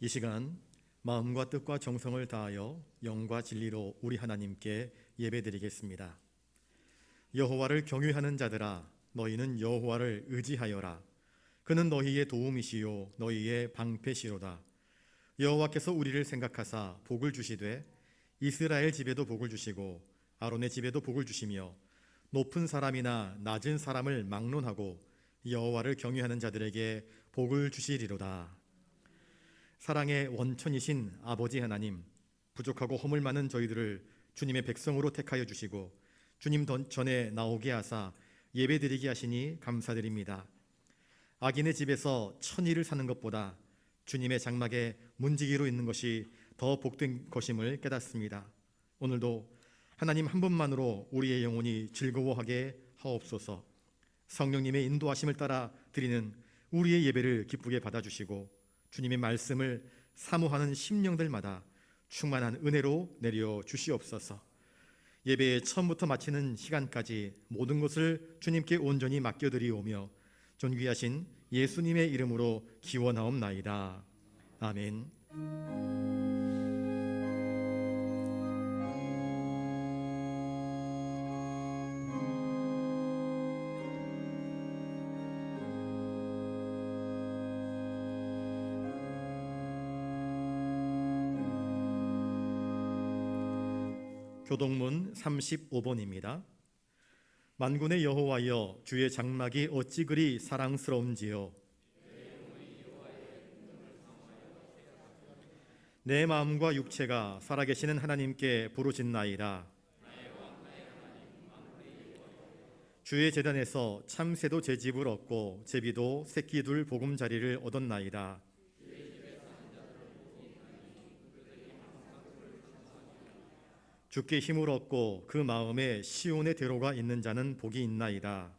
이 시간 마음과 뜻과 정성을 다하여 영과 진리로 우리 하나님께 예배드리겠습니다. 여호와를 경외하는 자들아, 너희는 여호와를 의지하여라. 그는 너희의 도움이시요 너희의 방패시로다. 여호와께서 우리를 생각하사 복을 주시되 이스라엘 집에도 복을 주시고 아론의 집에도 복을 주시며 높은 사람이나 낮은 사람을 막론하고 여호와를 경외하는 자들에게 복을 주시리로다. 사랑의 원천이신 아버지 하나님, 부족하고 허물 많은 저희들을 주님의 백성으로 택하여 주시고 주님 전에 나오게 하사 예배드리게 하시니 감사드립니다. 악인의 집에서 천일을 사는 것보다 주님의 장막에 문지기로 있는 것이 더 복된 것임을 깨닫습니다. 오늘도 하나님 한 분만으로 우리의 영혼이 즐거워하게 하옵소서. 성령님의 인도하심을 따라 드리는 우리의 예배를 기쁘게 받아주시고 주님의 말씀을 사모하는 심령들마다 충만한 은혜로 내려 주시옵소서. 예배의 처음부터 마치는 시간까지 모든 것을 주님께 온전히 맡겨드리오며 존귀하신 예수님의 이름으로 기원하옵나이다. 아멘. 교동문 35번입니다. 만군의 여호와여, 주의 장막이 어찌 그리 사랑스러운지요. 내 마음과 육체가 살아계시는 하나님께 부르짖나이다. 주의 제단에서 참새도 제 집을 얻고 제비도 새끼 둘 보금자리를 얻었나이다. 주께 힘을 얻고 그 마음에 시온의 대로가 있는 자는 복이 있나이다.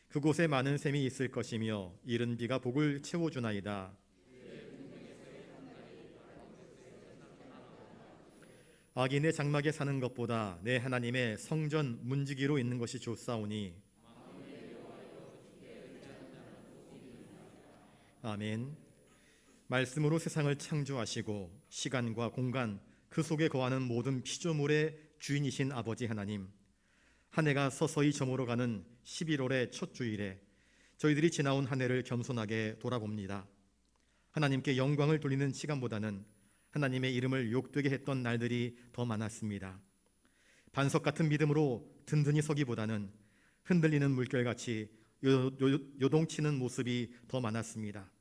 그곳에 많은 샘이 있을 것이며 이른 비가 복을 채워주나이다. 악인의 장막에 사는 것보다 내 하나님의 성전 문지기로 있는 것이 좋사오니. 아멘. 말씀으로 세상을 창조하시고 시간과 공간 그 속에 거하는 모든 피조물의 주인이신 아버지 하나님, 한 해가 서서히 저물어가는 11월의 첫 주일에 저희들이 지나온 한 해를 겸손하게 돌아봅니다. 하나님께 영광을 돌리는 시간보다는 하나님의 이름을 욕되게 했던 날들이 더 많았습니다. 반석 같은 믿음으로 든든히 서기보다는 흔들리는 물결같이 요동치는 모습이 더 많았습니다.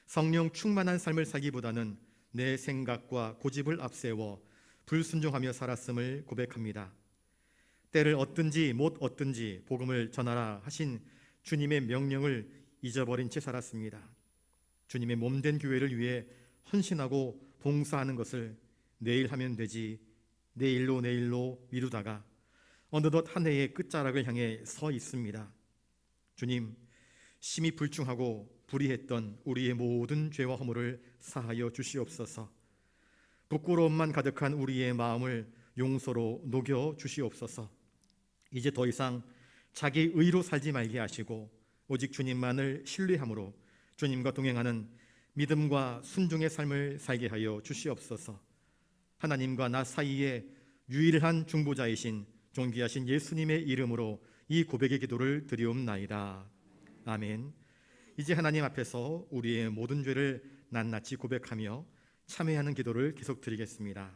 성령 충만한 삶을 살기보다는 내 생각과 고집을 앞세워 불순종하며 살았음을 고백합니다. 때를 얻든지 못 얻든지 복음을 전하라 하신 주님의 명령을 잊어버린 채 살았습니다. 주님의 몸된 교회를 위해 헌신하고 봉사하는 것을 내일 하면 되지 내일로 미루다가 어느덧 한 해의 끝자락을 향해 서 있습니다. 주님, 심히 불충하고 불의했던 우리의 모든 죄와 허물을 사하여 주시옵소서. 부끄러움만 가득한 우리의 마음을 용서로 녹여 주시옵소서. 이제 더 이상 자기 의로 살지 말게 하시고 오직 주님만을 신뢰함으로 주님과 동행하는 믿음과 순종의 삶을 살게 하여 주시옵소서. 하나님과 나 사이에 유일한 중보자이신 존귀하신 예수님의 이름으로 이 고백의 기도를 드리옵나이다. 아멘. 이제 하나님 앞에서 우리의 모든 죄를 낱낱이 고백하며 참회하는 기도를 계속 드리겠습니다.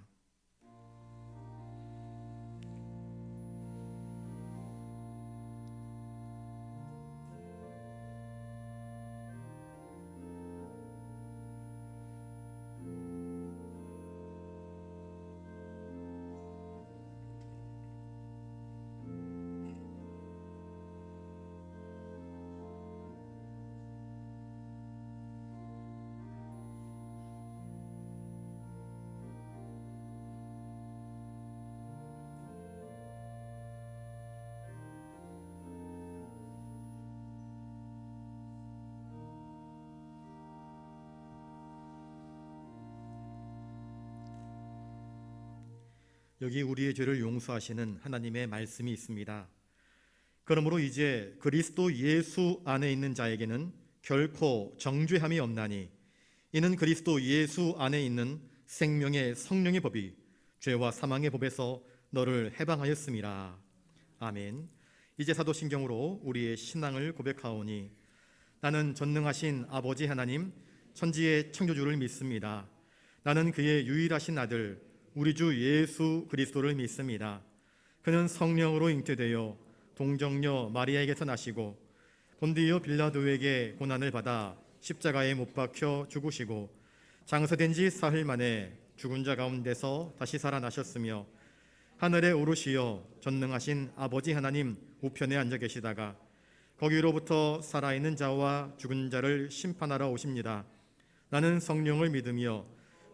여기 우리의 죄를 용서하시는 하나님의 말씀이 있습니다. 그러므로 이제 그리스도 예수 안에 있는 자에게는 결코 정죄함이 없나니 이는 그리스도 예수 안에 있는 생명의 성령의 법이 죄와 사망의 법에서 너를 해방하였음이라. 아멘. 이제 사도신경으로 우리의 신앙을 고백하오니 나는 전능하신 아버지 하나님 천지의 창조주를 믿습니다. 나는 그의 유일하신 아들 우리 주 예수 그리스도를 믿습니다. 그는 성령으로 잉태되어 동정녀 마리아에게서 나시고 본디오 빌라도에게 고난을 받아 십자가에 못 박혀 죽으시고 장사된 지 사흘 만에 죽은 자 가운데서 다시 살아나셨으며 하늘에 오르시어 전능하신 아버지 하나님 우편에 앉아 계시다가 거기로부터 살아있는 자와 죽은 자를 심판하러 오십니다. 나는 성령을 믿으며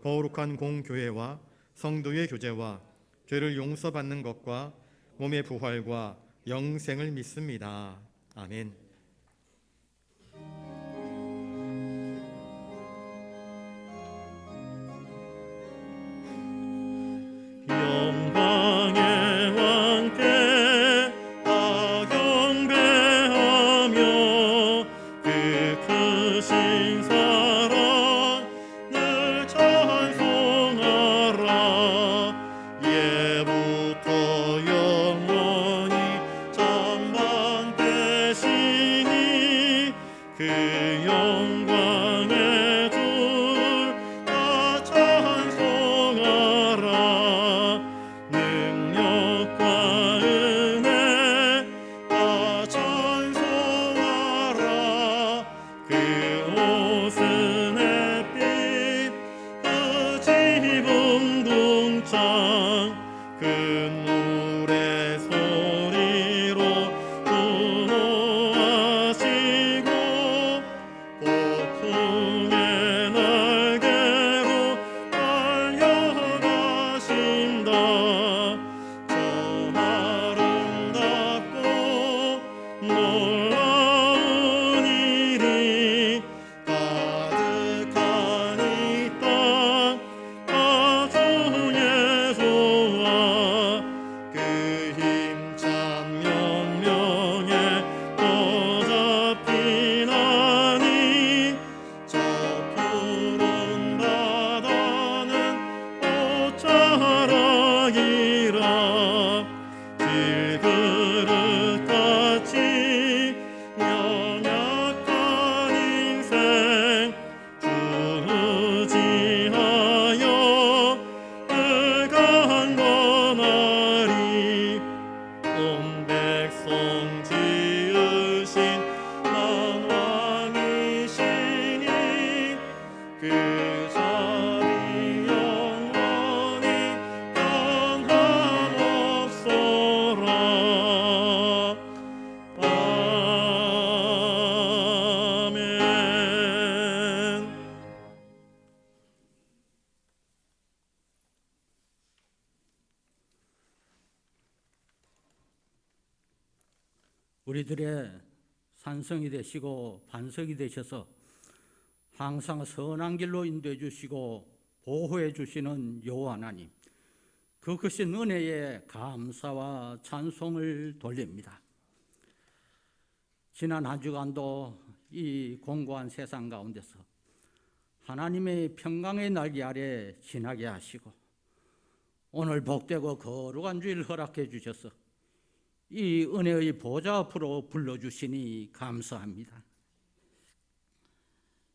거룩한 공교회와 성도의 교제와 죄를 용서받는 것과 몸의 부활과 영생을 믿습니다. 아멘. 영광의 왕께 다 경배하며 그 크신 사랑 늘 찬송하라. 예부터 영원히 전방되시니 그 영광의 줄 다 찬송하라. 능력과 은혜 다 찬송하라. 그 옷은 햇빛 그 지붕 동창 그 노래 소리로 분노하시고 폭풍의 날개로 달려가신다. 저 아름답고 놀라운 일이 가득한 이 땅 아주 예수와 그 힘찬 명령에 어잡히나니 저 푸른 바다는 옷자락이라. 질그릇같이 연약한 인생 주지하여 늘 강건하리. 온 백성 지으신 만왕이시니 그 자리 영원히 변함없소라. 아멘. 우리들의 산성이 되시고 반석이 되셔서 항상 선한 길로 인도해 주시고 보호해 주시는 여호와 하나님, 그 크신 은혜에 감사와 찬송을 돌립니다. 지난 한 주간도 이 공고한 세상 가운데서 하나님의 평강의 날개 아래 지나게 하시고 오늘 복되고 거룩한 주일 허락해 주셔서 이 은혜의 보좌 앞으로 불러주시니 감사합니다.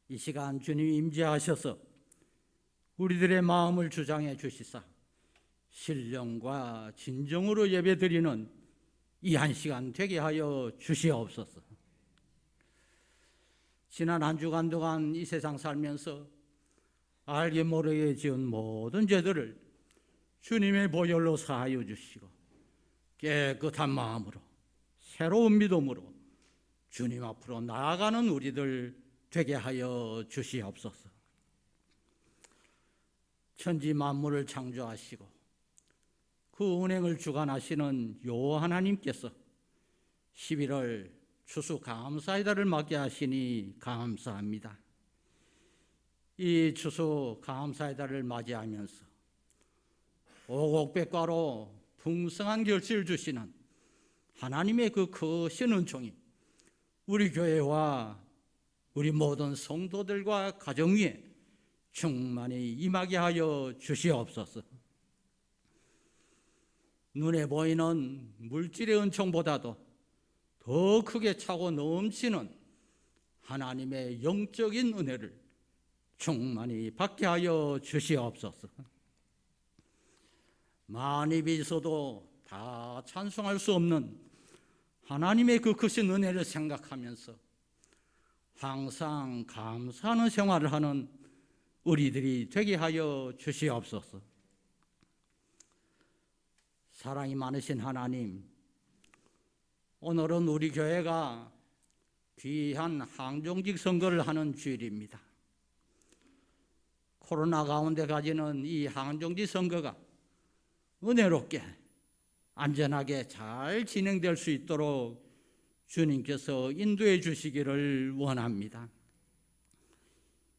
이 시간 주님이 임재하셔서 우리들의 마음을 주장해 주시사 신령과 진정으로 예배드리는 이 한 시간 되게 하여 주시옵소서. 지난 한 주간 동안 이 세상 살면서 알게 모르게 지은 모든 죄들을 주님의 보혈로 사하여 주시고 깨끗한 마음으로 새로운 믿음으로 주님 앞으로 나아가는 우리들 되게 하여 주시옵소서. 천지 만물을 창조하시고 그 운행을 주관하시는 여호와 하나님께서 11월 추수 감사이다를 맞게 하시니 감사합니다. 이 추수 감사이다를 맞이하면서 오곡백과로 풍성한 결실을 주시는 하나님의 그 크신 은총이 우리 교회와 우리 모든 성도들과 가정 위에 충만히 임하게 하여 주시옵소서. 눈에 보이는 물질의 은총보다도 더 크게 차고 넘치는 하나님의 영적인 은혜를 충만히 받게 하여 주시옵소서. 만입이 있어도 다 찬송할 수 없는 하나님의 그 크신 은혜를 생각하면서 항상 감사하는 생활을 하는 우리들이 되게 하여 주시옵소서. 사랑이 많으신 하나님, 오늘은 우리 교회가 귀한 항종직 선거를 하는 주일입니다. 코로나 가운데 가지는 이 항종직 선거가 은혜롭게 안전하게 잘 진행될 수 있도록 주님께서 인도해 주시기를 원합니다.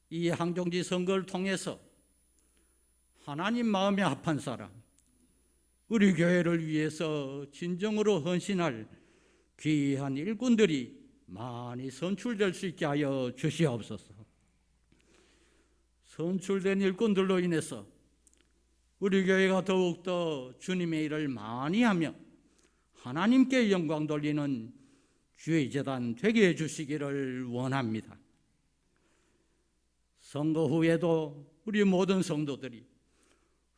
이 항종직 선거를 통해서 하나님 마음에 합한 사람, 우리 교회를 위해서 진정으로 헌신할 귀한 일꾼들이 많이 선출될 수 있게 하여 주시옵소서. 선출된 일꾼들로 인해서 우리 교회가 더욱더 주님의 일을 많이 하며 하나님께 영광 돌리는 주의 재단 되게 해주시기를 원합니다. 선거 후에도 우리 모든 성도들이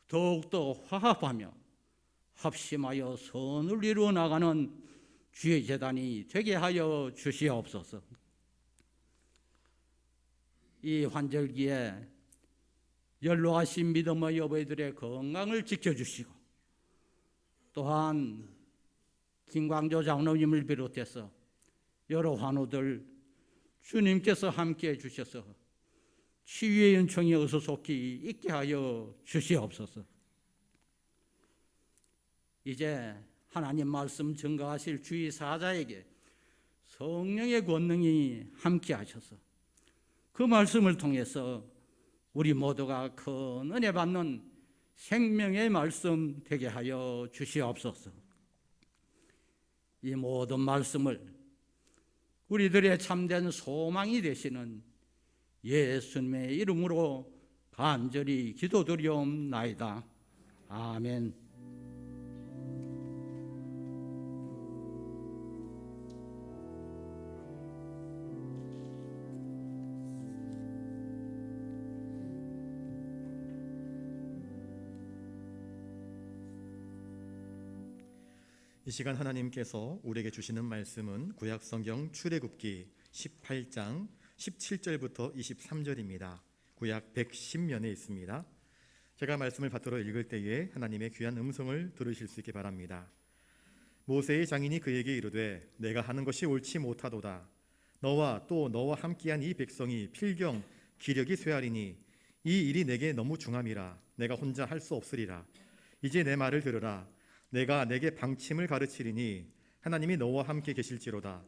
더욱더 화합하며 합심하여 선을 이루어 나가는 주의 재단이 되게 하여 주시옵소서. 이 환절기에 연로하신 믿음의 여보들의 건강을 지켜주시고, 또한 김광조 장로님을 비롯해서 여러 환우들 주님께서 함께해 주셔서 치유의 은총이 어서 속히 있게 하여 주시옵소서. 이제 하나님 말씀 증거하실 주의 사자에게 성령의 권능이 함께 하셔서 그 말씀을 통해서 우리 모두가 큰 은혜 받는 생명의 말씀 되게 하여 주시옵소서. 이 모든 말씀을 우리들의 참된 소망이 되시는 예수님의 이름으로 간절히 기도드리옵나이다. 아멘. 이 시간 하나님께서 우리에게 주시는 말씀은 구약성경 출애굽기 18장 17절부터 23절입니다. 구약 110면에 있습니다. 제가 말씀을 받들어 읽을 때에 하나님의 귀한 음성을 들으실 수 있게 바랍니다. 모세의 장인이 그에게 이르되 내가 하는 것이 옳지 못하도다. 너와 또 너와 함께한 이 백성이 필경 기력이 쇠하리니 이 일이 내게 너무 중함이라. 내가 혼자 할 수 없으리라. 이제 내 말을 들으라. 내가 내게 방침을 가르치리니 하나님이 너와 함께 계실지로다.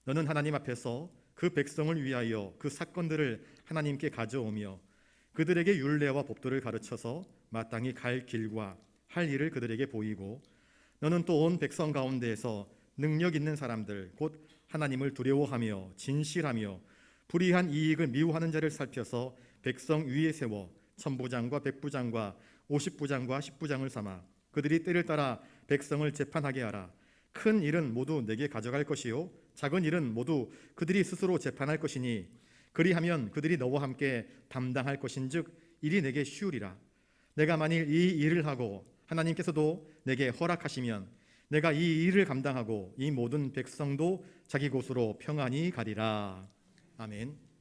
너는 하나님 앞에서 그 백성을 위하여 그 사건들을 하나님께 가져오며 그들에게 율례와 법도를 가르쳐서 마땅히 갈 길과 할 일을 그들에게 보이고, 너는 또 온 백성 가운데에서 능력 있는 사람들 곧 하나님을 두려워하며 진실하며 불의한 이익을 미워하는 자를 살펴서 백성 위에 세워 천부장과 백부장과 50부장과 10부장을 삼아 그들이 때를 따라 백성을 재판하게 하라. 큰 일은 모두 내게 가져갈 것이요 작은 일은 모두 그들이 스스로 재판할 것이니 그리하면 그들이 너와 함께 담당할 것인즉 일이 내게 쉬우리라. 내가 만일 이 일을 하고 하나님께서도 내게 허락하시면 내가 이 일을 감당하고 이 모든 백성도 자기 곳으로 평안히 가리라. 아멘.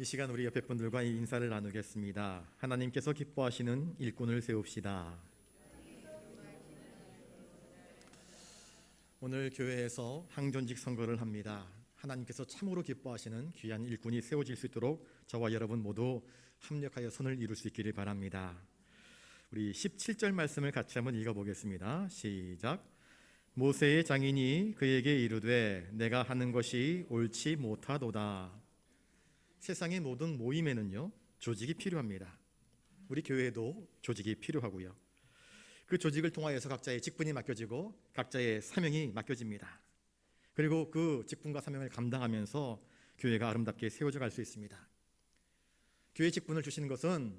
시간 우리 옆에 분들과 인사를 나누겠습니다. 하나님께서 기뻐하시는 일꾼을 세웁시다. 오늘 교회에서 항존직 선거를 합니다. 하나님께서 참으로 기뻐하시는 귀한 일꾼이 세워질 수 있도록 저와 여러분 모두 합력하여 손을 이룰 수 있기를 바랍니다. 우리 17절 말씀을 같이 한번 읽어보겠습니다. 시작. 모세의 장인이 그에게 이르되 내가 하는 것이 옳지 못하도다. 세상의 모든 모임에는요 조직이 필요합니다. 우리 교회에도 조직이 필요하고요. 그 조직을 통하여서 각자의 직분이 맡겨지고 각자의 사명이 맡겨집니다. 그리고 그 직분과 사명을 감당하면서 교회가 아름답게 세워져 갈 수 있습니다. 교회 직분을 주시는 것은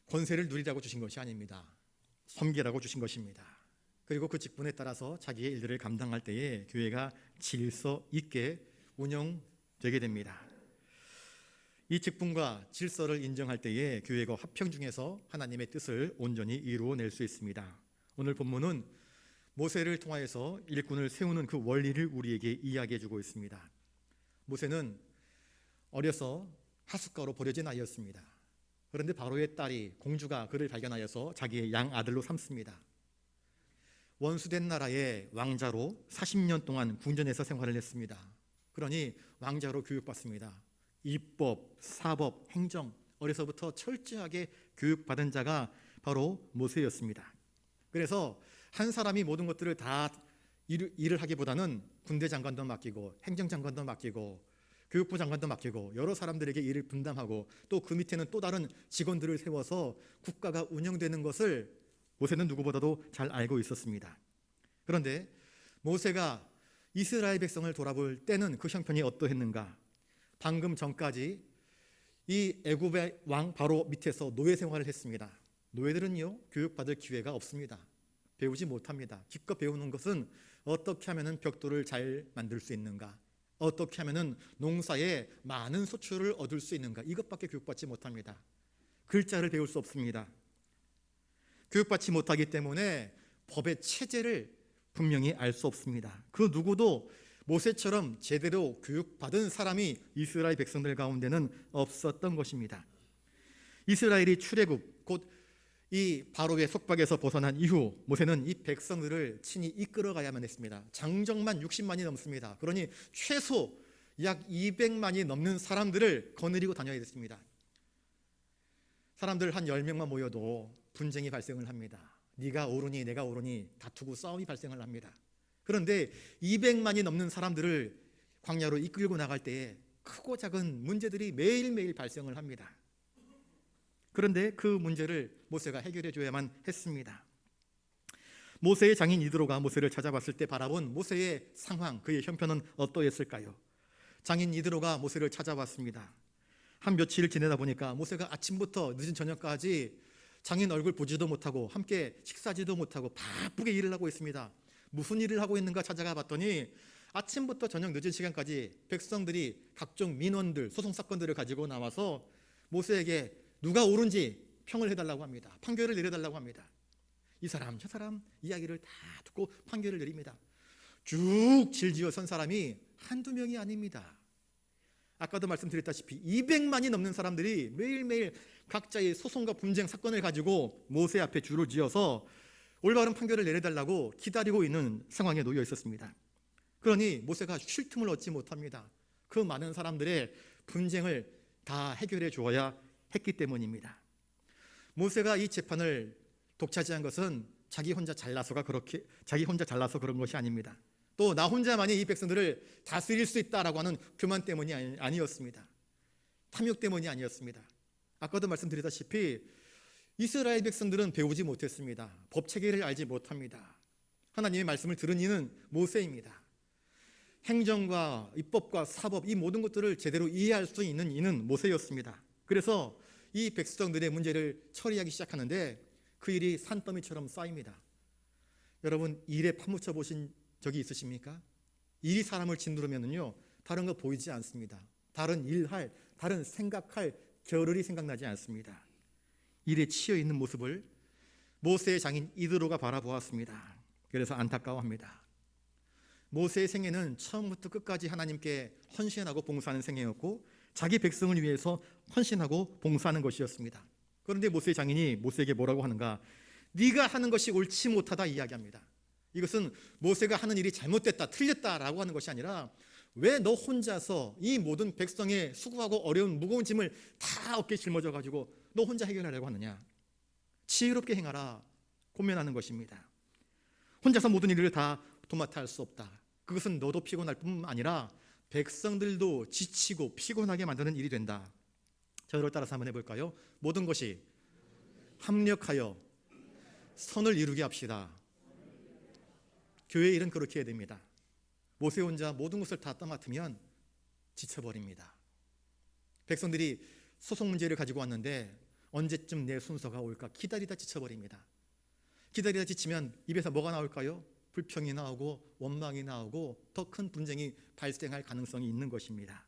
권세를 누리라고 주신 것이 아닙니다. 섬기라고 주신 것입니다. 그리고 그 직분에 따라서 자기의 일들을 감당할 때에 교회가 질서 있게 운영되게 됩니다. 이 직분과 질서를 인정할 때에 교회가 화평 중에서 하나님의 뜻을 온전히 이루어낼 수 있습니다. 오늘 본문은 모세를 통하여서 일꾼을 세우는 그 원리를 우리에게 이야기해 주고 있습니다. 모세는 어려서 하숫가로 버려진 아이였습니다. 그런데 바로의 딸이 공주가 그를 발견하여서 자기의 양아들로 삼습니다. 원수된 나라의 왕자로 40년 동안 궁전에서 생활을 했습니다. 그러니 왕자로 교육받습니다. 입법, 사법, 행정, 어려서부터 철저하게 교육받은 자가 바로 모세였습니다. 그래서 한 사람이 모든 것들을 다 일을 하기보다는 군대 장관도 맡기고 행정장관도 맡기고 교육부 장관도 맡기고 여러 사람들에게 일을 분담하고 또 그 밑에는 또 다른 직원들을 세워서 국가가 운영되는 것을 모세는 누구보다도 잘 알고 있었습니다. 그런데 모세가 이스라엘 백성을 돌아볼 때는 그 형편이 어떠했는가? 방금 전까지 이 애굽의 왕 바로 밑에서 노예 생활을 했습니다. 노예들은요 교육받을 기회가 없습니다. 배우지 못합니다. 기껏 배우는 것은 어떻게 하면 벽돌을 잘 만들 수 있는가, 어떻게 하면 농사에 많은 소출을 얻을 수 있는가, 이것밖에 교육받지 못합니다. 글자를 배울 수 없습니다. 교육받지 못하기 때문에 법의 체제를 분명히 알 수 없습니다. 그 누구도 모세처럼 제대로 교육받은 사람이 이스라엘 백성들 가운데는 없었던 것입니다. 이스라엘이 출애굽 곧 이 바로의 속박에서 벗어난 이후 모세는 이 백성들을 친히 이끌어가야만 했습니다. 장정만 60만이 넘습니다. 그러니 최소 약 200만이 넘는 사람들을 거느리고 다녀야 됐습니다. 사람들 한 10명만 모여도 분쟁이 발생을 합니다. 네가 옳으니 내가 옳으니 다투고 싸움이 발생을 합니다. 그런데 200만이 넘는 사람들을 광야로 이끌고 나갈 때에 크고 작은 문제들이 매일매일 발생을 합니다. 그런데 그 문제를 모세가 해결해 줘야만 했습니다. 모세의 장인 이드로가 모세를 찾아봤을 때 바라본 모세의 상황, 그의 형편은 어떠했을까요? 장인 이드로가 모세를 찾아봤습니다. 한 며칠 지내다 보니까 모세가 아침부터 늦은 저녁까지 장인 얼굴 보지도 못하고 함께 식사지도 못하고 바쁘게 일을 하고 있습니다. 무슨 일을 하고 있는가 찾아가 봤더니 아침부터 저녁 늦은 시간까지 백성들이 각종 민원들, 소송사건들을 가지고 나와서 모세에게 누가 옳은지 평을 해달라고 합니다. 판결을 내려달라고 합니다. 이 사람 저 사람 이야기를 다 듣고 판결을 내립니다. 쭉 질지어 선 사람이 한두 명이 아닙니다. 아까도 말씀드렸다시피 200만이 넘는 사람들이 매일매일 각자의 소송과 분쟁 사건을 가지고 모세 앞에 줄을 지어서 올바른 판결을 내려달라고 기다리고 있는 상황에 놓여 있었습니다. 그러니 모세가 쉴 틈을 얻지 못합니다. 그 많은 사람들의 분쟁을 다 해결해 주어야 했기 때문입니다. 모세가 이 재판을 독차지한 것은 자기 혼자 잘나서 그런 것이 아닙니다. 또 나 혼자만이 이 백성들을 다스릴 수 있다라고 하는 교만 때문이 아니었습니다. 탐욕 때문이 아니었습니다. 아까도 말씀드렸다시피 이스라엘 백성들은 배우지 못했습니다. 법 체계를 알지 못합니다. 하나님의 말씀을 들은 이는 모세입니다. 행정과 입법과 사법 이 모든 것들을 제대로 이해할 수 있는 이는 모세였습니다. 그래서 이 백성들의 문제를 처리하기 시작하는데 그 일이 산더미처럼 쌓입니다. 여러분 일에 파묻혀 보신 적이 있으십니까? 일이 사람을 짓누르면요 다른 거 보이지 않습니다. 다른 일할, 다른 생각할 겨를이 생각나지 않습니다. 일에 치여 있는 모습을 모세의 장인 이드로가 바라보았습니다. 그래서 안타까워합니다. 모세의 생애는 처음부터 끝까지 하나님께 헌신하고 봉사하는 생애였고 자기 백성을 위해서 헌신하고 봉사하는 것이었습니다. 그런데 모세의 장인이 모세에게 뭐라고 하는가? 네가 하는 것이 옳지 못하다 이야기합니다. 이것은 모세가 하는 일이 잘못됐다, 틀렸다라고 하는 것이 아니라 왜 너 혼자서 이 모든 백성의 수고하고 어려운 무거운 짐을 다 어깨에 짊어져 가지고 너 혼자 해결하려고 하느냐? 지혜롭게 행하라 권면하는 것입니다. 혼자서 모든 일을 다 도맡아 할 수 없다. 그것은 너도 피곤할 뿐만 아니라 백성들도 지치고 피곤하게 만드는 일이 된다. 저를 따라서 한번 해볼까요? 모든 것이 합력하여 선을 이루게 합시다. 교회의 일은 그렇게 해야 됩니다. 모세 혼자 모든 것을 다 떠맡으면 지쳐버립니다. 백성들이 소송 문제를 가지고 왔는데 언제쯤 내 순서가 올까 기다리다 지쳐버립니다. 기다리다 지치면 입에서 뭐가 나올까요? 불평이 나오고 원망이 나오고 더 큰 분쟁이 발생할 가능성이 있는 것입니다.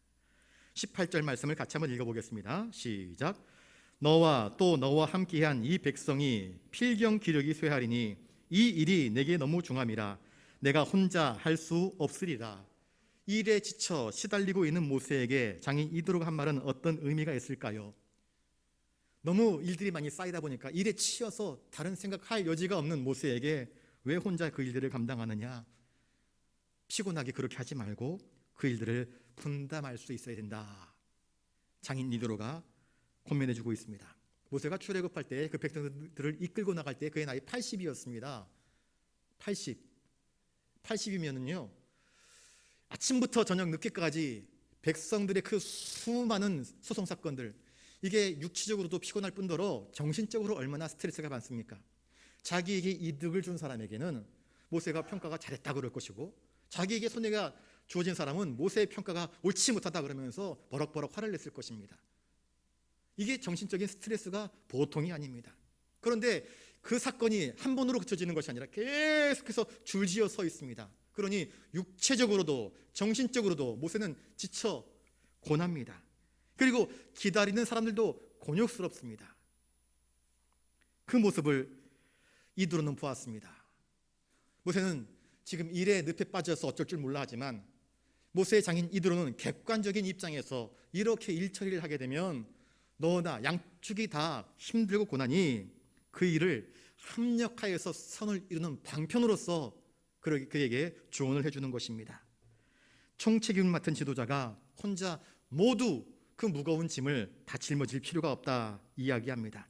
18절 말씀을 같이 한번 읽어보겠습니다. 시작. 너와 또 너와 함께한 이 백성이 필경 기력이 쇠하리니 이 일이 내게 너무 중함이라 내가 혼자 할 수 없으리라. 일에 지쳐 시달리고 있는 모세에게 장인 이드로가 한 말은 어떤 의미가 있을까요? 너무 일들이 많이 쌓이다 보니까 일에 치여서 다른 생각할 여지가 없는 모세에게 왜 혼자 그 일들을 감당하느냐? 피곤하게 그렇게 하지 말고 그 일들을 분담할 수 있어야 된다. 장인 이드로가 권면해주고 있습니다. 모세가 출애굽할 때 그 백성들을 이끌고 나갈 때 그의 나이 80이었습니다. 80이면은요 아침부터 저녁 늦게까지 백성들의 그 수많은 소송 사건들, 이게 육체적으로도 피곤할 뿐더러 정신적으로 얼마나 스트레스가 많습니까? 자기에게 이득을 준 사람에게는 모세가 평가가 잘했다 그럴 것이고, 자기에게 손해가 주어진 사람은 모세의 평가가 옳지 못하다 그러면서 버럭버럭 화를 냈을 것입니다. 이게 정신적인 스트레스가 보통이 아닙니다. 그런데 그 사건이 한 번으로 그쳐지는 것이 아니라 계속해서 줄지어 서 있습니다. 그러니 육체적으로도 정신적으로도 모세는 지쳐 고납니다. 그리고 기다리는 사람들도 곤욕스럽습니다. 그 모습을 이드로는 보았습니다. 모세는 지금 일에 늪에 빠져서 어쩔 줄 몰라 하지만 모세의 장인 이드로는 객관적인 입장에서 이렇게 일 처리를 하게 되면 너나 양쪽이 다 힘들고 고나니 그 일을 합력하여서 선을 이루는 방편으로서 그에게 조언을 해주는 것입니다. 총책임을 맡은 지도자가 혼자 모두 그 무거운 짐을 다 짊어질 필요가 없다 이야기합니다.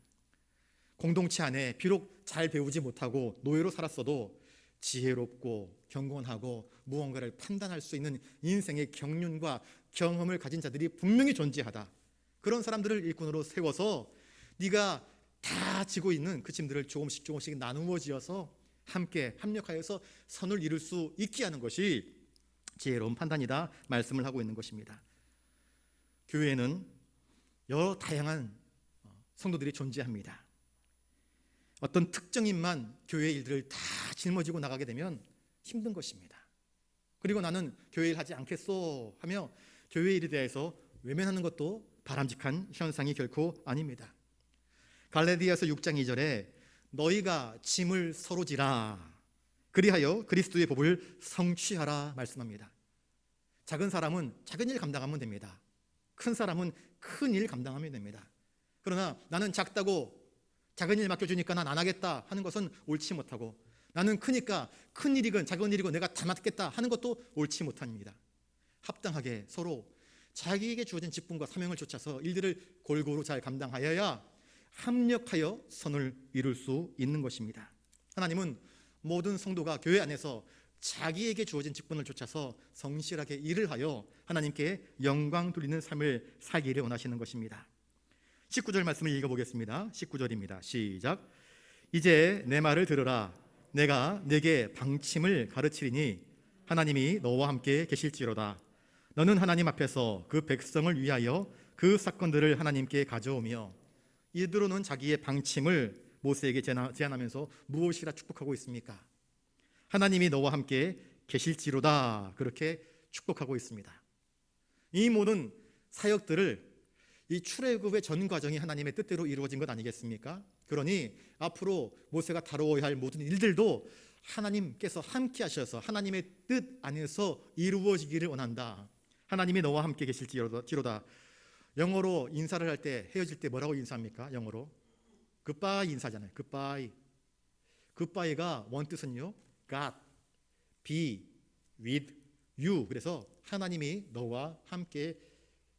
공동체 안에 비록 잘 배우지 못하고 노예로 살았어도 지혜롭고 경건하고 무언가를 판단할 수 있는 인생의 경륜과 경험을 가진 자들이 분명히 존재하다. 그런 사람들을 일꾼으로 세워서 네가 다 지고 있는 그 짐들을 조금씩 조금씩 나누어 지어서 함께 합력하여서 선을 이룰 수 있게 하는 것이 지혜로운 판단이다 말씀을 하고 있는 것입니다. 교회에는 여러 다양한 성도들이 존재합니다. 어떤 특정인만 교회 일들을 다 짊어지고 나가게 되면 힘든 것입니다. 그리고 나는 교회 일 하지 않겠소 하며 교회 일에 대해서 외면하는 것도 바람직한 현상이 결코 아닙니다. 갈라디아서 6장 2절에 너희가 짐을 서로 지라 그리하여 그리스도의 법을 성취하라 말씀합니다. 작은 사람은 작은 일 감당하면 됩니다. 큰 사람은 큰 일 감당하면 됩니다. 그러나 나는 작다고 작은 일 맡겨주니까 난 안 하겠다 하는 것은 옳지 못하고, 나는 크니까 큰 일이건 작은 일이건 내가 다 맡겠다 하는 것도 옳지 못합니다. 합당하게 서로 자기에게 주어진 직분과 사명을 쫓아서 일들을 골고루 잘 감당하여야 합력하여 선을 이룰 수 있는 것입니다. 하나님은 모든 성도가 교회 안에서 자기에게 주어진 직분을 쫓아서 성실하게 일을 하여 하나님께 영광 돌리는 삶을 살기를 원하시는 것입니다. 19절 말씀을 읽어보겠습니다. 19절입니다. 시작. 이제 내 말을 들으라. 내가 네게 방침을 가르치리니 하나님이 너와 함께 계실지로다. 너는 하나님 앞에서 그 백성을 위하여 그 사건들을 하나님께 가져오며, 이드로는 자기의 방침을 모세에게 제안하면서 무엇이라 축복하고 있습니까? 하나님이 너와 함께 계실지로다 그렇게 축복하고 있습니다. 이 모든 사역들을 이 출애굽의 전 과정이 하나님의 뜻대로 이루어진 것 아니겠습니까? 그러니 앞으로 모세가 다루어야 할 모든 일들도 하나님께서 함께 하셔서 하나님의 뜻 안에서 이루어지기를 원한다. 하나님이 너와 함께 계실지로다. 영어로 인사를 할 때, 헤어질 때 뭐라고 인사합니까? 영어로 굿바이 인사잖아요. 굿바이. 굿바이가 원뜻은요, God, be with you. 그래서 하나님이 너와 함께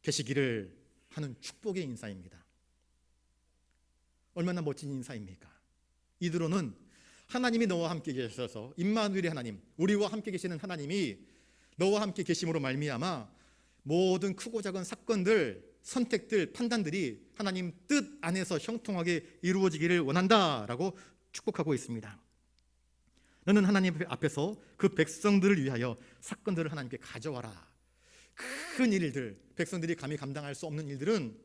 계시기를 하는 축복의 인사입니다. 얼마나 멋진 인사입니까? 이드로는 하나님이 너와 함께 계셔서, 임마누엘의 하나님, 우리와 함께 계시는 하나님이 너와 함께 계심으로 말미암아 모든 크고 작은 사건들, 선택들, 판단들이 하나님 뜻 안에서 형통하게 이루어지기를 원한다라고 축복하고 있습니다. 너는 하나님 앞에서 그 백성들을 위하여 사건들을 하나님께 가져와라. 큰 일들, 백성들이 감히 감당할 수 없는 일들은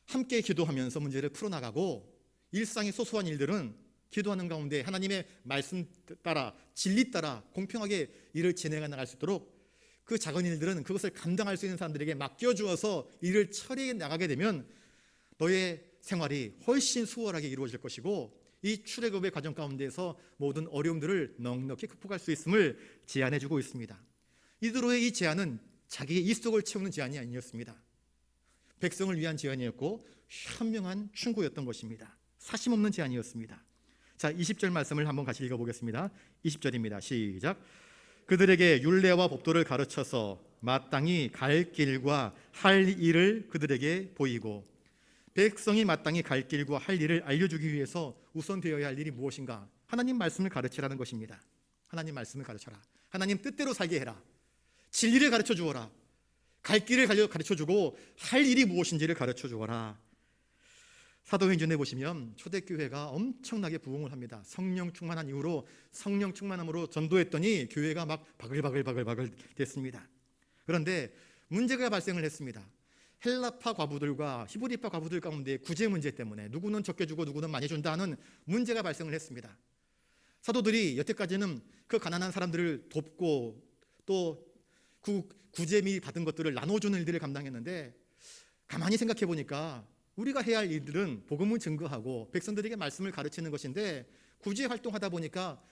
함께 기도하면서 문제를 풀어나가고, 일상의 소소한 일들은 기도하는 가운데 하나님의 말씀 따라, 진리 따라 공평하게 일을 진행해 나갈 수 있도록, 그 작은 일들은 그것을 감당할 수 있는 사람들에게 맡겨주어서 일을 처리해 나가게 되면 너의 생활이 훨씬 수월하게 이루어질 것이고, 이 출애굽의 과정 가운데에서 모든 어려움들을 넉넉히 극복할 수 있음을 제안해주고 있습니다. 이드로의 이 제안은 자기의 입속을 채우는 제안이 아니었습니다. 백성을 위한 제안이었고 현명한 충고였던 것입니다. 사심없는 제안이었습니다. 자, 20절 말씀을 한번 같이 읽어보겠습니다. 20절입니다. 시작. 그들에게 율례와 법도를 가르쳐서 마땅히 갈 길과 할 일을 그들에게 보이고, 백성이 마땅히 갈 길과 할 일을 알려주기 위해서 우선 되어야 할 일이 무엇인가? 하나님 말씀을 가르치라는 것입니다. 하나님 말씀을 가르쳐라. 하나님 뜻대로 살게 해라. 진리를 가르쳐 주어라. 갈 길을 가르쳐 주고 할 일이 무엇인지를 가르쳐 주어라. 사도행전에 보시면 초대교회가 엄청나게 부흥을 합니다. 성령 충만한 이후로, 성령 충만함으로 전도했더니 교회가 막 바글바글 됐습니다. 그런데 문제가 발생을 했습니다. 헬라파 과부들과 히브리파 과부들 가운데 구제 문제 때문에 누구는 적게 주고 누구는 많이 준다 하는 문제가 발생을 했습니다. 사도들이 여태까지는 그 가난한 사람들을 돕고 또 그 구제미 받은 것들을 나눠주는 일들을 감당했는데, 가만히 생각해 보니까 우리가 해야 할 일들은 복음을 증거하고 백성들에게 말씀을 가르치는 것인데, 구제 활동하다 보니까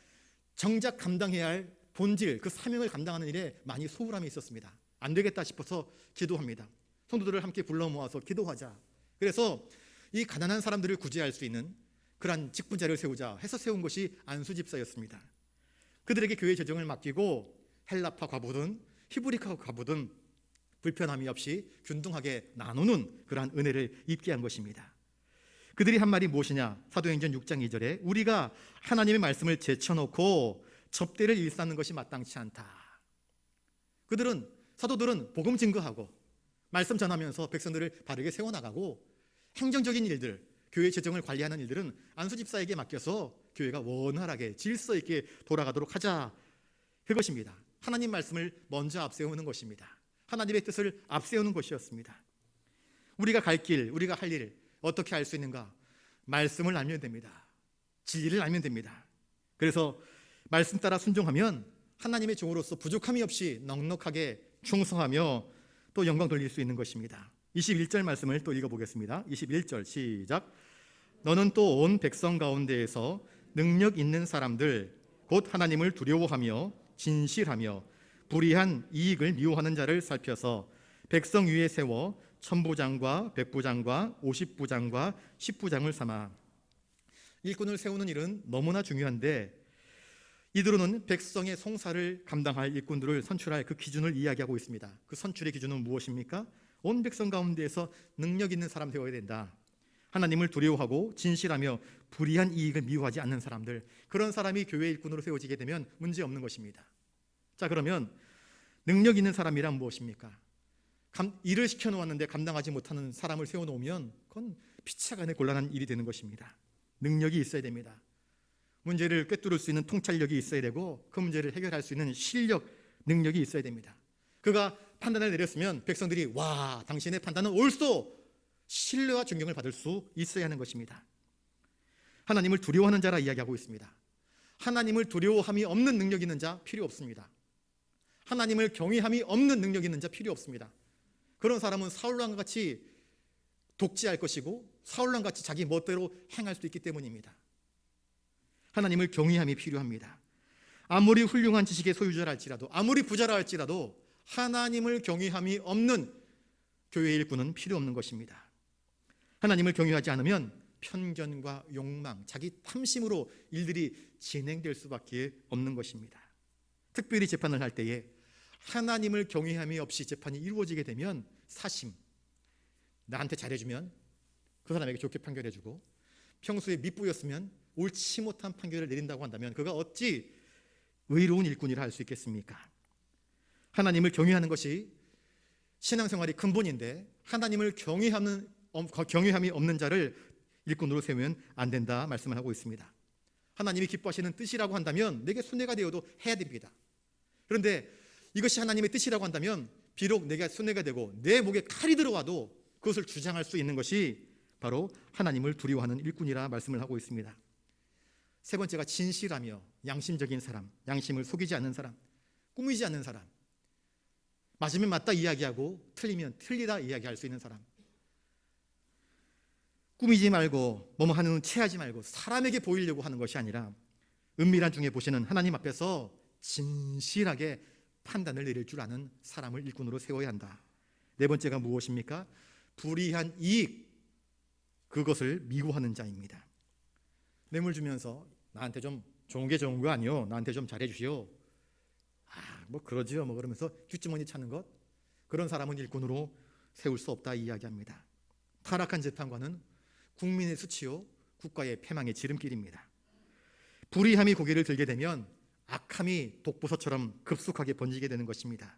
정작 감당해야 할 본질, 그 사명을 감당하는 일에 많이 소홀함이 있었습니다. 안 되겠다 싶어서 기도합니다. 성도들을 함께 불러 모아서 기도하자. 그래서 이 가난한 사람들을 구제할 수 있는 그러한 직분자를 세우자 해서 세운 것이 안수집사였습니다. 그들에게 교회 재정을 맡기고 헬라파 과부든 히브리파 과부든 불편함이 없이 균등하게 나누는 그러한 은혜를 입게 한 것입니다. 그들이 한 말이 무엇이냐? 사도행전 6장 2절에 우리가 하나님의 말씀을 제쳐놓고 접대를 일삼는 것이 마땅치 않다. 사도들은 복음 증거하고 말씀 전하면서 백성들을 바르게 세워나가고, 행정적인 일들, 교회 재정을 관리하는 일들은 안수집사에게 맡겨서 교회가 원활하게 질서 있게 돌아가도록 하자, 그것입니다. 하나님 말씀을 먼저 앞세우는 것입니다. 하나님의 뜻을 앞세우는 것이었습니다. 우리가 갈 길, 우리가 할 일 어떻게 알 수 있는가? 말씀을 알면 됩니다. 진리를 알면 됩니다. 그래서 말씀 따라 순종하면 하나님의 종으로서 부족함이 없이 넉넉하게 충성하며 또 영광 돌릴 수 있는 것입니다. 21절 말씀을 또 읽어보겠습니다. 21절 시작. 너는 또 온 백성 가운데에서 능력 있는 사람들 곧 하나님을 두려워하며 진실하며 불의한 이익을 미워하는 자를 살펴서 백성 위에 세워 천부장과 백부장과 50부장과 10부장을 삼아. 일꾼을 세우는 일은 너무나 중요한데, 이드로는 백성의 송사를 감당할 일꾼들을 선출할 그 기준을 이야기하고 있습니다. 그 선출의 기준은 무엇입니까? 온 백성 가운데에서 능력 있는 사람 되어야 된다. 하나님을 두려워하고 진실하며 불의한 이익을 미워하지 않는 사람들, 그런 사람이 교회 일꾼으로 세워지게 되면 문제없는 것입니다. 자, 그러면 능력 있는 사람이란 무엇입니까? 일을 시켜놓았는데 감당하지 못하는 사람을 세워놓으면 그건 피차간의 곤란한 일이 되는 것입니다. 능력이 있어야 됩니다. 문제를 꿰뚫을 수 있는 통찰력이 있어야 되고, 그 문제를 해결할 수 있는 실력, 능력이 있어야 됩니다. 그가 판단을 내렸으면 백성들이 와, 당신의 판단은 옳소, 신뢰와 존경을 받을 수 있어야 하는 것입니다. 하나님을 두려워하는 자라 이야기하고 있습니다. 하나님을 두려워함이 없는 능력 있는 자 필요 없습니다. 하나님을 경외함이 없는 능력 있는 자 필요 없습니다. 그런 사람은 사울왕과 같이 독재할 것이고 사울왕 같이 자기 멋대로 행할 수 있기 때문입니다. 하나님을 경외함이 필요합니다. 아무리 훌륭한 지식의 소유자라 할지라도, 아무리 부자라 할지라도 하나님을 경외함이 없는 교회의 일꾼은 필요 없는 것입니다. 하나님을 경외하지 않으면 편견과 욕망, 자기 탐심으로 일들이 진행될 수밖에 없는 것입니다. 특별히 재판을 할 때에 하나님을 경외함이 없이 재판이 이루어지게 되면 사심, 나한테 잘해주면 그 사람에게 좋게 판결해주고 평소에 밑보였으면 옳지 못한 판결을 내린다고 한다면 그가 어찌 의로운 일꾼이라 할 수 있겠습니까? 하나님을 경외하는 것이 신앙생활의 근본인데 하나님을 경외함이 없는 자를 일꾼으로 세우면 안 된다 말씀을 하고 있습니다. 하나님이 기뻐하시는 뜻이라고 한다면 내게 손해가 되어도 해야 됩니다. 그런데 이것이 하나님의 뜻이라고 한다면 비록 내가 손해가 되고 내 목에 칼이 들어와도 그것을 주장할 수 있는 것이 바로 하나님을 두려워하는 일꾼이라 말씀을 하고 있습니다. 세 번째가 진실하며 양심적인 사람, 양심을 속이지 않는 사람, 꾸미지 않는 사람, 맞으면 맞다 이야기하고 틀리면 틀리다 이야기할 수 있는 사람. 꾸미지 말고 뭐뭐 하는 체하지 말고 사람에게 보이려고 하는 것이 아니라 은밀한 중에 보시는 하나님 앞에서 진실하게 판단을 내릴 줄 아는 사람을 일꾼으로 세워야 한다. 네 번째가 무엇입니까? 불이한 이익, 그것을 미워하는 자입니다. 뇌물 주면서 나한테 좀 좋은 게 좋은 거 아니요, 나한테 좀 잘해주시오, 뭐 그러지요 뭐 그러면서 뒷주머니 차는 것, 그런 사람은 일꾼으로 세울 수 없다 이야기합니다. 타락한 재판관은 국민의 수치요 국가의 패망의 지름길입니다. 불의함이 고개를 들게 되면 악함이 독보서처럼 급속하게 번지게 되는 것입니다.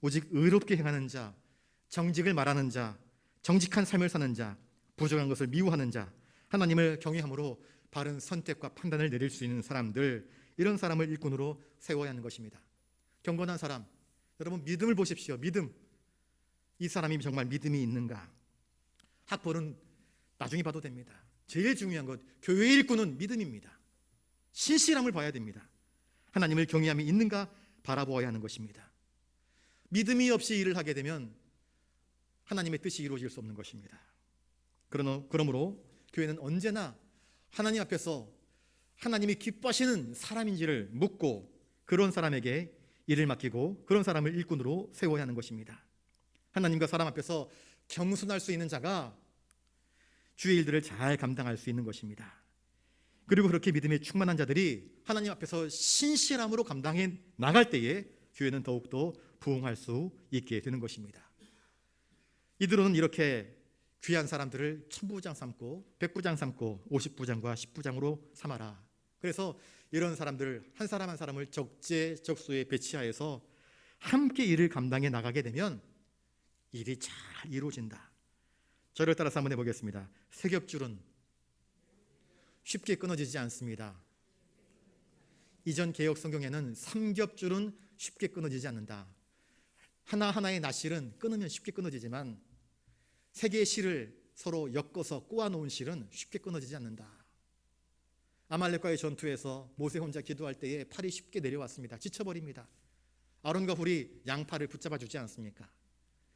오직 의롭게 행하는 자, 정직을 말하는 자, 정직한 삶을 사는 자, 부정한 것을 미워하는 자, 하나님을 경외함으로 바른 선택과 판단을 내릴 수 있는 사람들, 이런 사람을 일꾼으로 세워야 하는 것입니다. 경건한 사람, 여러분 믿음을 보십시오. 믿음, 이 사람이 정말 믿음이 있는가? 학벌은 나중에 봐도 됩니다. 제일 중요한 것, 교회의 일꾼은 믿음입니다. 신실함을 봐야 됩니다. 하나님을 경외함이 있는가 바라보아야 하는 것입니다. 믿음이 없이 일을 하게 되면 하나님의 뜻이 이루어질 수 없는 것입니다. 그러므로 교회는 언제나 하나님 앞에서 하나님이 기뻐하시는 사람인지를 묻고 그런 사람에게 일을 맡기고 그런 사람을 일꾼으로 세워야 하는 것입니다. 하나님과 사람 앞에서 겸손할 수 있는 자가 주의 일들을 잘 감당할 수 있는 것입니다. 그리고 그렇게 믿음에 충만한 자들이 하나님 앞에서 신실함으로 감당해 나갈 때에 교회는 더욱더 부흥할 수 있게 되는 것입니다. 이들은 이렇게 귀한 사람들을 천부장 삼고 백부장 삼고 50부장과 10부장으로 삼아라. 그래서 이런 사람들 한 사람 한 사람을 적재적소에 배치하여서 함께 일을 감당해 나가게 되면 일이 잘 이루어진다. 저를 따라서 한번 해보겠습니다. 세겹줄은 쉽게 끊어지지 않습니다. 이전 개역 성경에는 삼겹줄은 쉽게 끊어지지 않는다. 하나하나의 낫실은 끊으면 쉽게 끊어지지만 세 개의 실을 서로 엮어서 꼬아놓은 실은 쉽게 끊어지지 않는다. 아말렉과의 전투에서 모세 혼자 기도할 때에 팔이 쉽게 내려왔습니다. 지쳐버립니다. 아론과 훌이 양팔을 붙잡아 주지 않습니까?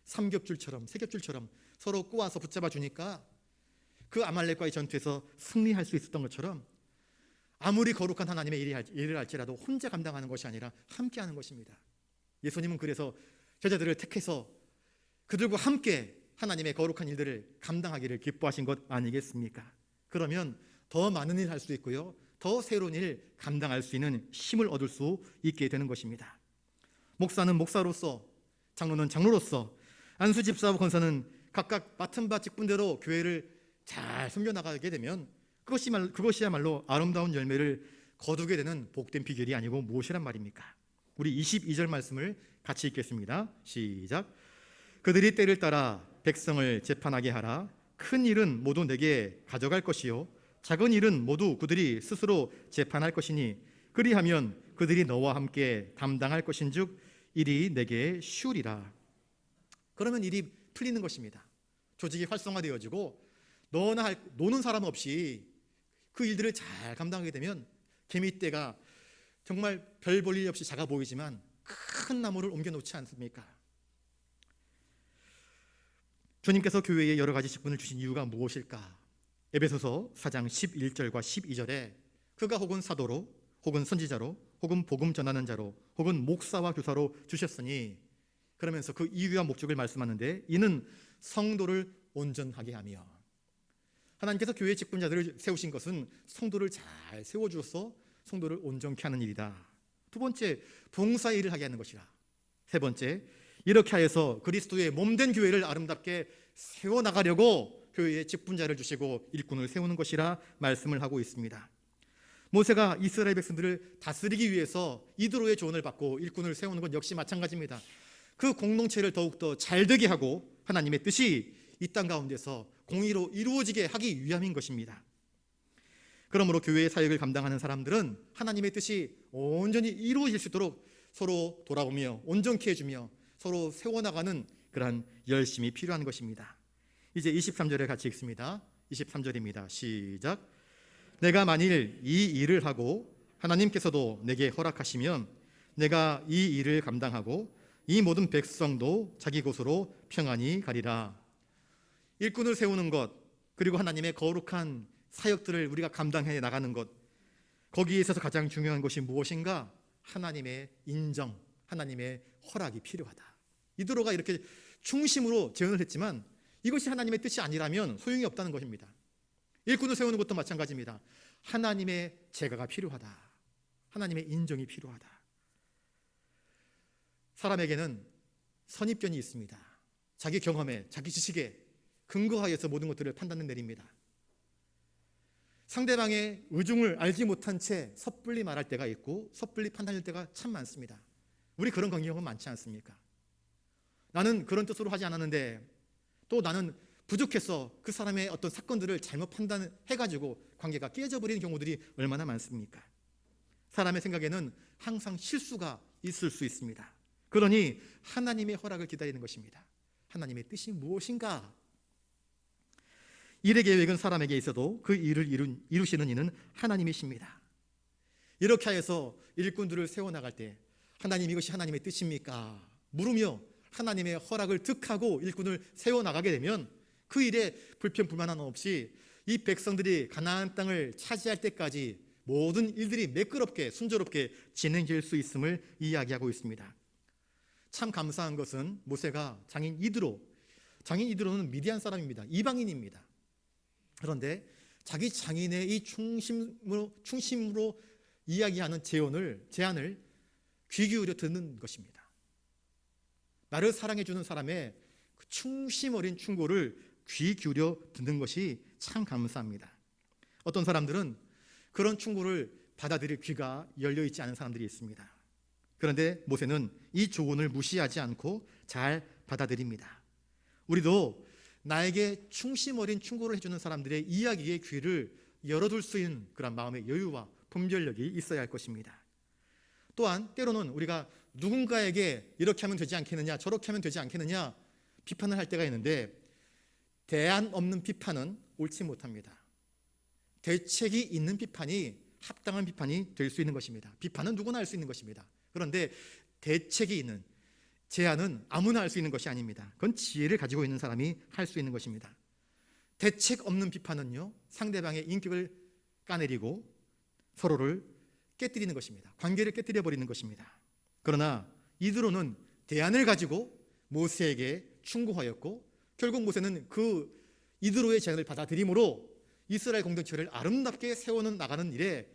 삼겹줄처럼 세겹줄처럼 서로 꼬아서 붙잡아 주니까 그 아말렉과의 전투에서 승리할 수 있었던 것처럼 아무리 거룩한 하나님의 일을 할지라도 혼자 감당하는 것이 아니라 함께 하는 것입니다. 예수님은 그래서 제자들을 택해서 그들과 함께 하나님의 거룩한 일들을 감당하기를 기뻐하신 것 아니겠습니까? 그러면 더 많은 일 할 수 있고요, 더 새로운 일 감당할 수 있는 힘을 얻을 수 있게 되는 것입니다. 목사는 목사로서, 장로는 장로로서, 안수집사와 권사는 각각 맡은 바 직분대로 교회를 잘 섬겨나가게 되면 그것이야말로 아름다운 열매를 거두게 되는 복된 비결이 아니고 무엇이란 말입니까? 우리 22절 말씀을 같이 읽겠습니다. 시작. 그들이 때를 따라 백성을 재판하게 하라. 큰 일은 모두 내게 가져갈 것이요 작은 일은 모두 그들이 스스로 재판할 것이니 그리하면 그들이 너와 함께 담당할 것인즉 일이 내게 쉬우리라. 그러면 일이 풀리는 것입니다. 조직이 활성화되어지고 노는 사람 없이 그 일들을 잘 감당하게 되면 개미떼가 정말 별 볼 일 없이 작아 보이지만 큰 나무를 옮겨놓지 않습니까? 주님께서 교회에 여러 가지 직분을 주신 이유가 무엇일까? 에베소서 4장 11절과 12절에 그가 혹은 사도로 혹은 선지자로 혹은 복음 전하는 자로 혹은 목사와 교사로 주셨으니 그러면서 그 이유와 목적을 말씀하는데, 이는 성도를 온전하게 하며, 하나님께서 교회 직분자들을 세우신 것은 성도를 잘 세워주어서 성도를 온전케 하는 일이다. 두 번째, 봉사 일을 하게 하는 것이라. 세 번째, 이렇게 하여서 그리스도의 몸된 교회를 아름답게 세워나가려고 교회에 직분자를 주시고 일꾼을 세우는 것이라 말씀을 하고 있습니다. 모세가 이스라엘 백성들을 다스리기 위해서 이드로의 조언을 받고 일꾼을 세우는 건 역시 마찬가지입니다. 그 공동체를 더욱더 잘되게 하고 하나님의 뜻이 이 땅 가운데서 공의로 이루어지게 하기 위함인 것입니다. 그러므로 교회의 사역을 감당하는 사람들은 하나님의 뜻이 온전히 이루어질 수 있도록 서로 돌아보며 온전케 해주며 서로 세워나가는 그러한 열심이 필요한 것입니다. 이제 23절에 같이 읽습니다. 23절입니다. 시작. 내가 만일 이 일을 하고 하나님께서도 내게 허락하시면 내가 이 일을 감당하고 이 모든 백성도 자기 곳으로 평안히 가리라. 일꾼을 세우는 것, 그리고 하나님의 거룩한 사역들을 우리가 감당해 나가는 것, 거기에 있어서 가장 중요한 것이 무엇인가? 하나님의 인정, 하나님의 허락이 필요하다. 이드로가 이렇게 충심으로 제언을 했지만 이것이 하나님의 뜻이 아니라면 소용이 없다는 것입니다. 일꾼을 세우는 것도 마찬가지입니다. 하나님의 제가가 필요하다. 하나님의 인정이 필요하다. 사람에게는 선입견이 있습니다. 자기 경험에, 자기 지식에 근거하여서 모든 것들을 판단을 내립니다. 상대방의 의중을 알지 못한 채 섣불리 말할 때가 있고 섣불리 판단할 때가 참 많습니다. 우리 그런 경험은 많지 않습니까? 나는 그런 뜻으로 하지 않았는데, 또 나는 부족해서 그 사람의 어떤 사건들을 잘못 판단해가지고 관계가 깨져버리는 경우들이 얼마나 많습니까? 사람의 생각에는 항상 실수가 있을 수 있습니다. 그러니 하나님의 허락을 기다리는 것입니다. 하나님의 뜻이 무엇인가? 일의 계획은 사람에게 있어도 그 일을 이루시는 이는 하나님이십니다. 이렇게 해서 일꾼들을 세워나갈 때 하나님, 이것이 하나님의 뜻입니까? 물으며 하나님의 허락을 득하고 일꾼을 세워나가게 되면 그 일에 불평불만 없이 이 백성들이 가나안 땅을 차지할 때까지 모든 일들이 매끄럽게 순조롭게 진행될 수 있음을 이야기하고 있습니다. 참 감사한 것은 모세가 장인 이드로는 미디안 사람입니다. 이방인입니다. 그런데 자기 장인의 이 충심으로 이야기하는 제안을 귀 기울여 듣는 것입니다. 나를 사랑해주는 사람의 그 충심 어린 충고를 귀 기울여 듣는 것이 참 감사합니다. 어떤 사람들은 그런 충고를 받아들일 귀가 열려있지 않은 사람들이 있습니다. 그런데 모세는 이 조언을 무시하지 않고 잘 받아들입니다. 우리도 나에게 충심 어린 충고를 해주는 사람들의 이야기의 귀를 열어둘 수 있는 그런 마음의 여유와 분별력이 있어야 할 것입니다. 또한 때로는 우리가 누군가에게 이렇게 하면 되지 않겠느냐, 저렇게 하면 되지 않겠느냐 비판을 할 때가 있는데, 대안 없는 비판은 옳지 못합니다. 대책이 있는 비판이 합당한 비판이 될 수 있는 것입니다. 비판은 누구나 할 수 있는 것입니다. 그런데 대책이 있는, 제안은 아무나 할 수 있는 것이 아닙니다. 그건 지혜를 가지고 있는 사람이 할 수 있는 것입니다. 대책 없는 비판은요, 상대방의 인격을 까내리고 서로를 깨뜨리는 것입니다. 관계를 깨뜨려 버리는 것입니다. 그러나 이드로는 대안을 가지고 모세에게 충고하였고, 결국 모세는 그 이드로의 제안을 받아들임으로 이스라엘 공동체를 아름답게 세워나가는 일에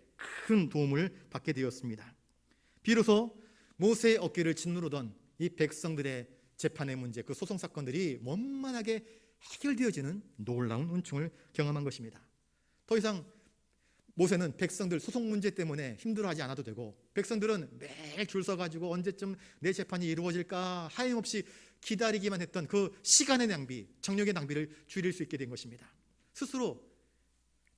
큰 도움을 받게 되었습니다. 비로소 모세의 어깨를 짓누르던 이 백성들의 재판의 문제, 그 소송 사건들이 원만하게 해결되어지는 놀라운 은총을 경험한 것입니다. 더 이상 모세는 백성들 소송 문제 때문에 힘들어하지 않아도 되고, 백성들은 매일 줄 서가지고 언제쯤 내 재판이 이루어질까 하염없이 기다리기만 했던 그 시간의 낭비, 정력의 낭비를 줄일 수 있게 된 것입니다. 스스로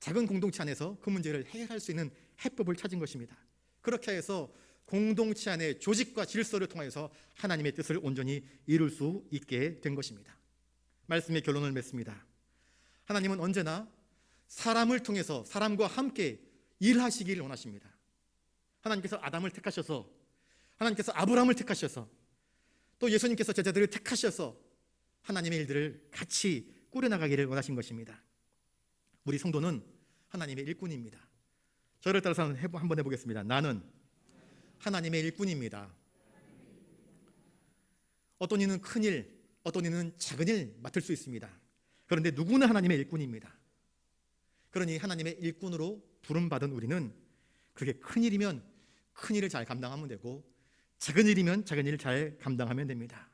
작은 공동체 안에서 그 문제를 해결할 수 있는 해법을 찾은 것입니다. 그렇게 해서 공동체 안의 조직과 질서를 통해서 하나님의 뜻을 온전히 이룰 수 있게 된 것입니다. 말씀의 결론을 맺습니다. 하나님은 언제나 사람을 통해서 사람과 함께 일하시기를 원하십니다. 하나님께서 아담을 택하셔서, 하나님께서 아브라함을 택하셔서, 또 예수님께서 제자들을 택하셔서 하나님의 일들을 같이 꾸려나가기를 원하신 것입니다. 우리 성도는 하나님의 일꾼입니다. 저를 따라서 한번 해보겠습니다. 나는 하나님의 일꾼입니다. 어떤 이는 큰 일, 어떤 이는 작은 일 맡을 수 있습니다. 그런데 누구나 하나님의 일꾼입니다. 그러니 하나님의 일꾼으로 부름받은 우리는 그게 큰 일이면 큰 일을 잘 감당하면 되고 작은 일이면 작은 일을 잘 감당하면 됩니다.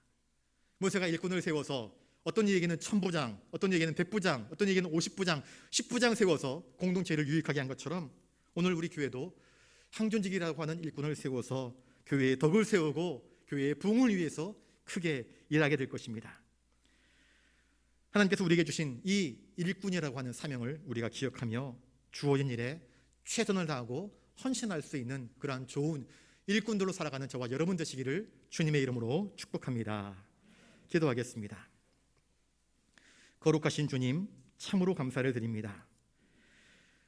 모세가 일꾼을 세워서 어떤 이에게는 1000부장, 어떤 이에게는 100부장, 어떤 이에게는 50부장, 10부장 세워서 공동체를 유익하게 한 것처럼 오늘 우리 교회도 항존직이라고 하는 일꾼을 세워서 교회의 덕을 세우고 교회의 부흥을 위해서 크게 일하게 될 것입니다. 하나님께서 우리에게 주신 이 일꾼이라고 하는 사명을 우리가 기억하며 주어진 일에 최선을 다하고 헌신할 수 있는 그러한 좋은 일꾼들로 살아가는 저와 여러분 되시기를 주님의 이름으로 축복합니다. 기도하겠습니다. 거룩하신 주님, 참으로 감사를 드립니다.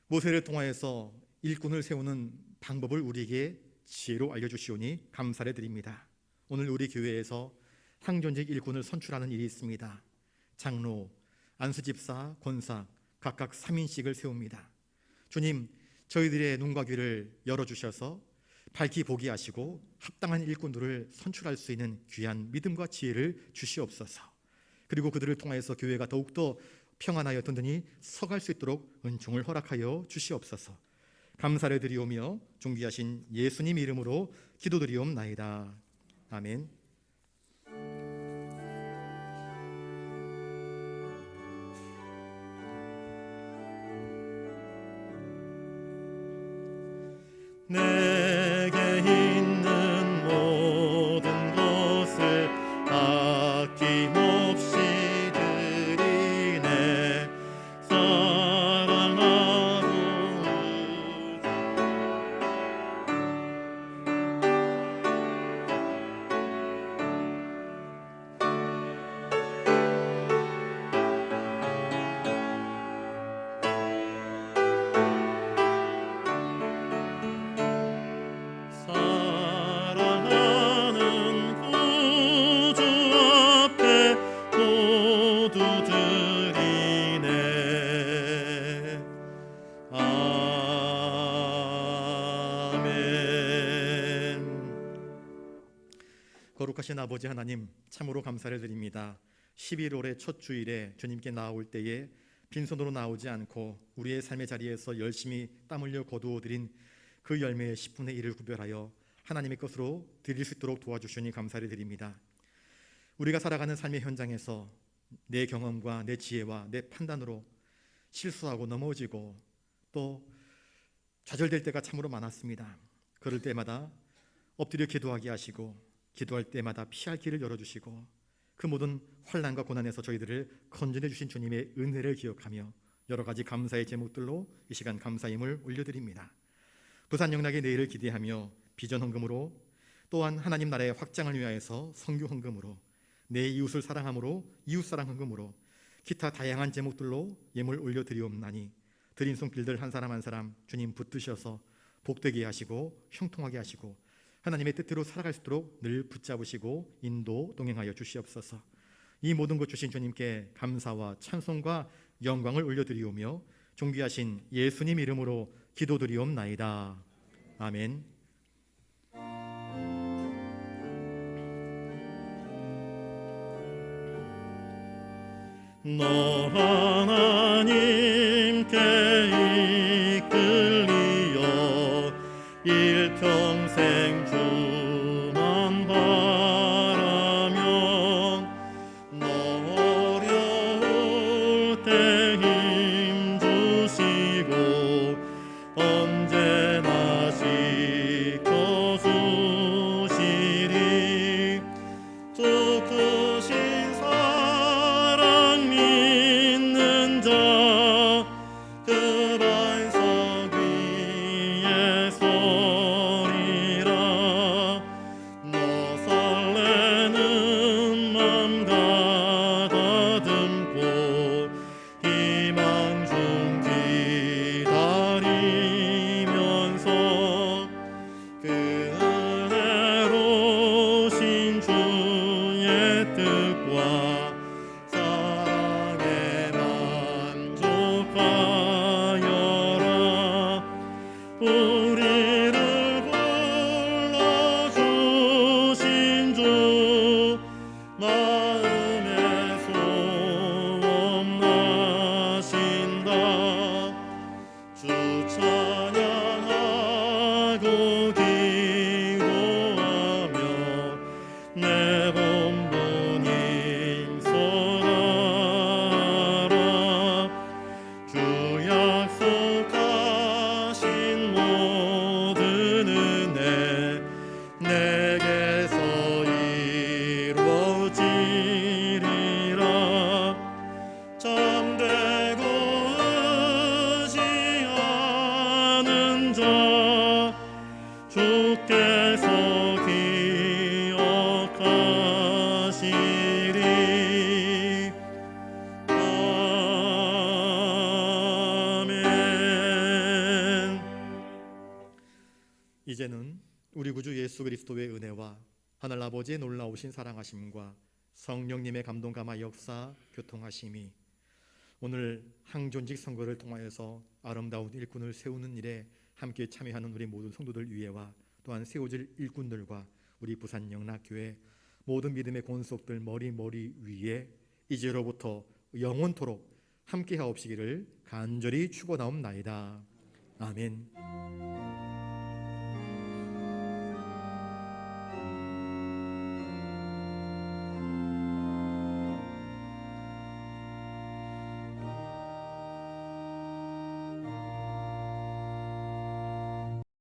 모세를 통하여서 일꾼을 세우는 방법을 우리에게 지혜로 알려주시오니 감사를 드립니다. 오늘 우리 교회에서 항존직 일꾼을 선출하는 일이 있습니다. 장로, 안수집사, 권사 각각 3인씩을 세웁니다. 주님, 저희들의 눈과 귀를 열어주셔서 밝히 보게 하시고 합당한 일꾼들을 선출할 수 있는 귀한 믿음과 지혜를 주시옵소서. 그리고 그들을 통하여서 교회가 더욱더 평안하여 든든히 서갈 수 있도록 은총을 허락하여 주시옵소서. 감사를 드리오며 존귀하신 예수님 이름으로 기도드리옵나이다. 아멘. 내게 있는 모든 것을 아낌없이 드리네. 사랑하고 사랑하는 구주 앞에 모두 드리네. 아멘. 거룩하신 아버지 하나님, 참으로 감사를 드립니다. 11월의 첫 주일에 주님께 나올 때에 빈손으로 나오지 않고 우리의 삶의 자리에서 열심히 땀 흘려 거두어들인 그 열매의 10분의 1을 구별하여 하나님의 것으로 드릴 수 있도록 도와주시니 감사를 드립니다. 우리가 살아가는 삶의 현장에서 내 경험과 내 지혜와 내 판단으로 실수하고 넘어지고 또 좌절될 때가 참으로 많았습니다. 그럴 때마다 엎드려 기도하게 하시고 기도할 때마다 피할 길을 열어주시고 그 모든 환난과 고난에서 저희들을 건져내 주신 주님의 은혜를 기억하며 여러 가지 감사의 제목들로 이 시간 감사임을 올려드립니다. 부산 영락의 내일을 기대하며 비전 헌금으로 또한 하나님 나라의 확장을 위하여서 선교 헌금으로 내 이웃을 사랑함으로 이웃사랑 헌금으로 기타 다양한 제목들로 예물 올려드리옵나니 드린 손길들 한 사람 한 사람 주님 붙드셔서 복되게 하시고 형통하게 하시고 하나님의 뜻대로 살아갈 수 있도록 늘 붙잡으시고 인도 동행하여 주시옵소서. 이 모든 것 주신 주님께 감사와 찬송과 영광을 올려드리오며 존귀하신 예수님 이름으로 기도드리옵나이다. 아멘. 너 하나님께 이끌리어 일평생 주만 바라면 너 어려울 때 힘 주시고 언제나 지켜주시리. 주 크신 사랑 믿는 자 그 예수 그리스도의 은혜와 하늘 아버지의 놀라우신 사랑하심과 성령님의 감동 감화 역사 교통하심이 오늘 항존직 선거를 통하여서 아름다운 일꾼을 세우는 일에 함께 참여하는 우리 모든 성도들 위에와 또한 세워질 일꾼들과 우리 부산 영락교회 모든 믿음의 권속들 머리 위에 이제로부터 영원토록 함께 하옵시기를 간절히 축원하옵나이다. 아멘.